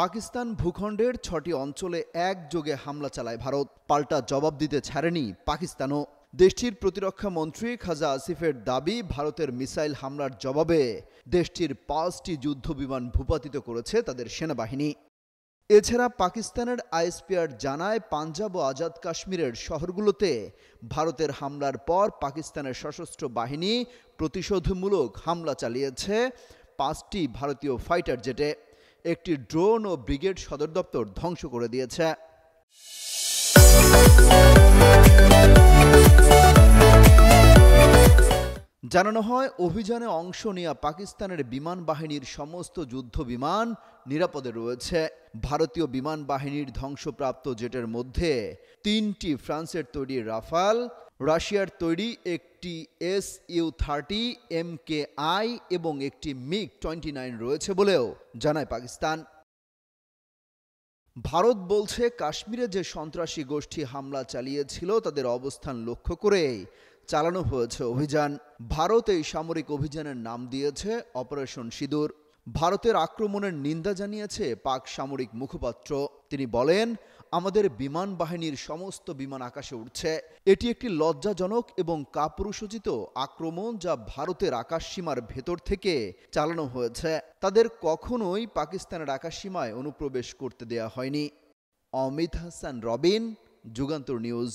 পাকিস্তান ভূখণ্ডের ৬টি অঞ্চলে একযোগে হামলা চালায় ভারত। পাল্টা জবাব দিতে ছাড়েনি পাকিস্তানও। দেশটির প্রতিরক্ষা মন্ত্রী খাজা আসিফের দাবি, ভারতের মিসাইল হামলার জবাবে দেশটির ৫টি যুদ্ধবিমান ভূপাতিত করেছে তাদের সেনাবাহিনী। এছাড়া পাকিস্তানের আইএসপিআর জানায়, পাঞ্জাব ও আজাদ কাশ্মীরের শহরগুলোতে ভারতের হামলার পর পাকিস্তানের সশস্ত্র বাহিনী প্রতিশোধমূলক হামলা চালিয়েছে ৫টি ভারতীয় ফাইটার জেটে। একটি ড্রোন ও ব্রিগেড সদর দপ্তর ধ্বংস করে দিয়েছে। জানানো হয়, অভিযানে অংশ নেওয়া পাকিস্তানের বিমান বাহিনীর সমস্ত যুদ্ধ বিমান নিরাপদে রয়েছে। ভারতীয় বিমান বাহিনীর ধ্বংসপ্রাপ্ত জেটের মধ্যে ৩টি ফ্রান্সের তৈরি রাফাল, রাশিয়ার তৈরি একটি SU-30 MKI এবং একটি MiG-29 রয়েছে বলেও জানায় পাকিস্তান। ভারত বলছে, কাশ্মীরে যে সন্ত্রাসী গোষ্ঠী হামলা চালিয়েছিল তাদের অবস্থান লক্ষ্য করেই চালানো হয়েছে অভিযান। ভারত এই সামরিক অভিযানের নাম দিয়েছে অপারেশন সিঁদুর। ভারতের আক্রমণের নিন্দা জানিয়েছে পাক সামরিক মুখপাত্র। তিনি বলেন, আমাদের বিমান বাহিনীর সমস্ত বিমান আকাশে উঠছে। এটি একটি লজ্জাজনক এবং কাপুরুষোচিত আক্রমণ যা ভারতের আকাশসীমার ভেতর থেকে চালানো হয়েছে। তাদের কখনোই পাকিস্তানের আকাশসীমায় অনুপ্রবেশ করতে দেয়া হয়নি। অমিত হাসান রবিন, যুগান্তর নিউজ।